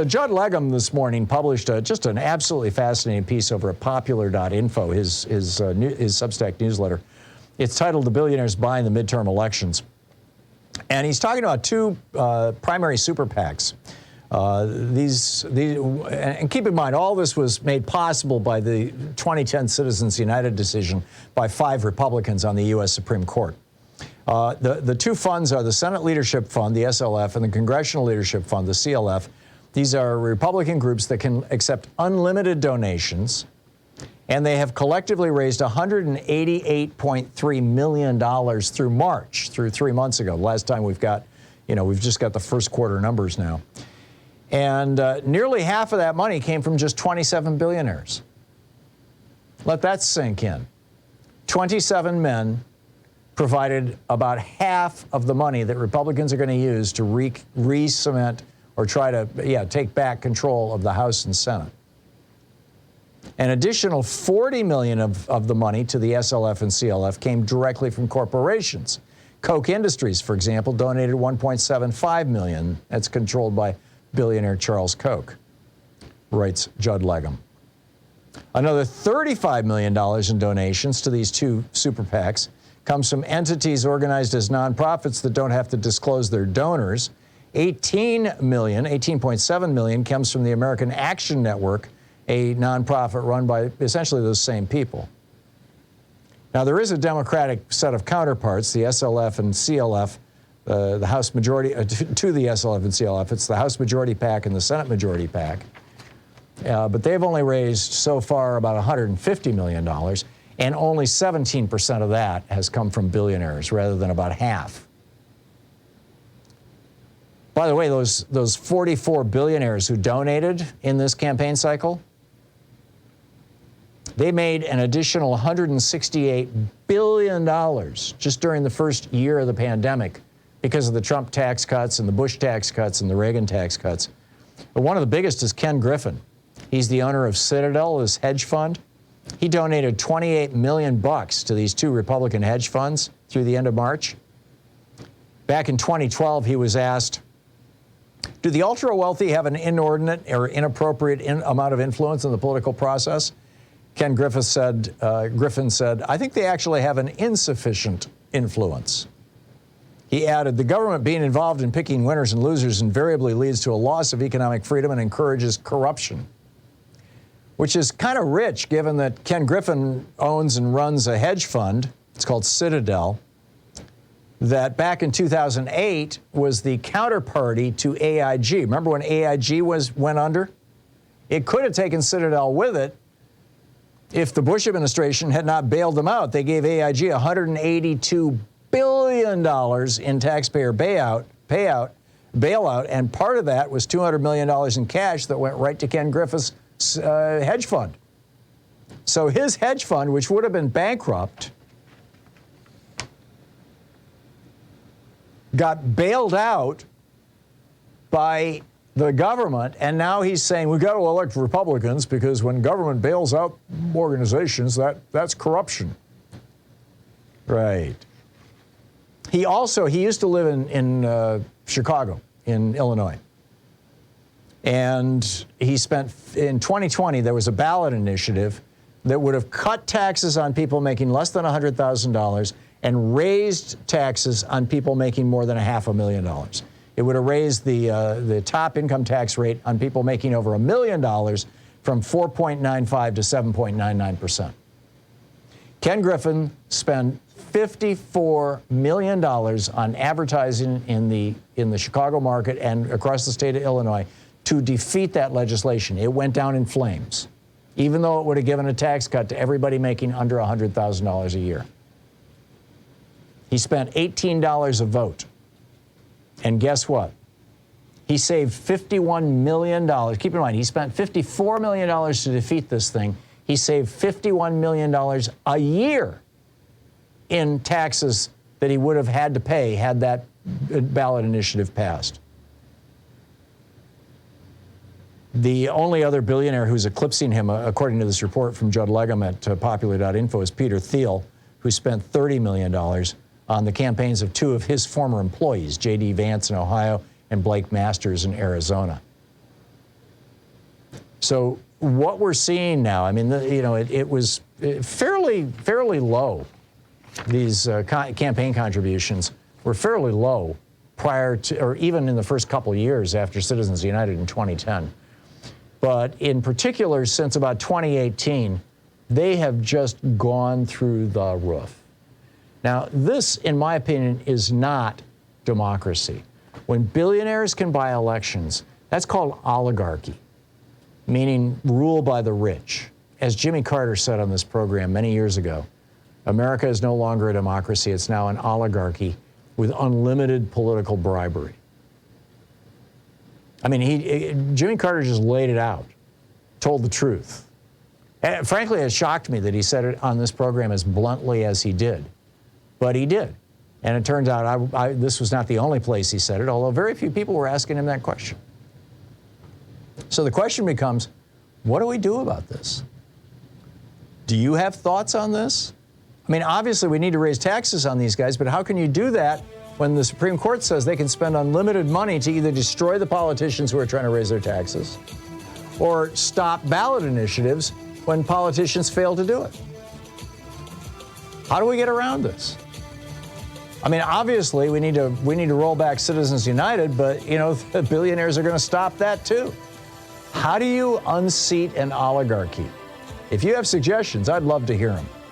Judd Legum this morning published just an absolutely fascinating piece over at popular.info, his Substack newsletter. It's titled "The Billionaires Buying the Midterm Elections." And he's talking about two primary super PACs. And keep in mind, all this was made possible by the 2010 Citizens United decision by 5 Republicans on the U.S. Supreme Court. The two funds are the Senate Leadership Fund, the SLF, and the Congressional Leadership Fund, the CLF. These are Republican groups that can accept unlimited donations, and they have collectively raised $188.3 million through March, through 3 months ago. Last time we've just got the first quarter numbers now. And nearly half of that money came from just 27 billionaires. Let that sink in. 27 men provided about half of the money that Republicans are going to use to re-cement or try to, take back control of the House and Senate. An additional $40 million of the money to the SLF and CLF came directly from corporations. Koch Industries, for example, donated $1.75 million. That's controlled by billionaire Charles Koch, writes Judd Legum. Another $35 million in donations to these two super PACs comes from entities organized as nonprofits that don't have to disclose their donors. $18.7 million comes from the American Action Network, a nonprofit run by essentially those same people. Now, there is a Democratic set of counterparts, the SLF and CLF, the House majority, to the SLF and CLF. It's the House Majority PAC and the Senate Majority PAC. But they've only raised so far about $150 million, and only 17% of that has come from billionaires, rather than about half. By the way, those 44 billionaires who donated in this campaign cycle, they made an additional $168 billion just during the first year of the pandemic because of the Trump tax cuts and the Bush tax cuts and the Reagan tax cuts. But one of the biggest is Ken Griffin. He's the owner of Citadel, this hedge fund. He donated $28 million to these two Republican hedge funds through the end of March. Back in 2012, he was asked, do the ultra-wealthy have an inordinate or inappropriate amount of influence in the political process? Ken Griffin said, I think they actually have an insufficient influence. He added, the government being involved in picking winners and losers invariably leads to a loss of economic freedom and encourages corruption. Which is kind of rich, given that Ken Griffin owns and runs a hedge fund, it's called Citadel, that back in 2008 was the counterparty to AIG. Remember when AIG went under? It could have taken Citadel with it if the Bush administration had not bailed them out. They gave AIG $182 billion in taxpayer bailout, and part of that was $200 million in cash that went right to Ken Griffin's hedge fund. So his hedge fund, which would have been bankrupt, got bailed out by the government, and now he's saying we've got to elect Republicans because when government bails out organizations, that's corruption. Right. He used to live in Chicago, in Illinois. And he spent, in 2020, there was a ballot initiative that would have cut taxes on people making less than $100,000 and raised taxes on people making more than $500,000. It would have raised the top income tax rate on people making over $1 million from 4.95 to 7.99%. Ken Griffin spent $54 million on advertising in the Chicago market and across the state of Illinois to defeat that legislation. It went down in flames, even though it would have given a tax cut to everybody making under $100,000 a year. He spent $18 a vote. And guess what? He saved $51 million. Keep in mind, he spent $54 million to defeat this thing. He saved $51 million a year in taxes that he would have had to pay had that ballot initiative passed. The only other billionaire who's eclipsing him, according to this report from Judd Legum at popular.info, is Peter Thiel, who spent $30 million on the campaigns of two of his former employees, J.D. Vance in Ohio and Blake Masters in Arizona. So what we're seeing now, I mean, it was fairly low. These campaign contributions were fairly low prior to, or even in the first couple of years after Citizens United in 2010. But in particular, since about 2018, they have just gone through the roof. Now, this, in my opinion, is not democracy. When billionaires can buy elections, that's called oligarchy, meaning rule by the rich. As Jimmy Carter said on this program many years ago, America is no longer a democracy, it's now an oligarchy with unlimited political bribery. I mean, Jimmy Carter just laid it out, told the truth. And frankly, it shocked me that he said it on this program as bluntly as he did. But he did. And it turns out this was not the only place he said it, although very few people were asking him that question. So the question becomes, what do we do about this? Do you have thoughts on this? I mean, obviously we need to raise taxes on these guys, but how can you do that when the Supreme Court says they can spend unlimited money to either destroy the politicians who are trying to raise their taxes or stop ballot initiatives when politicians fail to do it? How do we get around this? I mean, obviously we need to roll back Citizens United, but the billionaires are going to stop that too. How do you unseat an oligarchy? If you have suggestions, I'd love to hear them.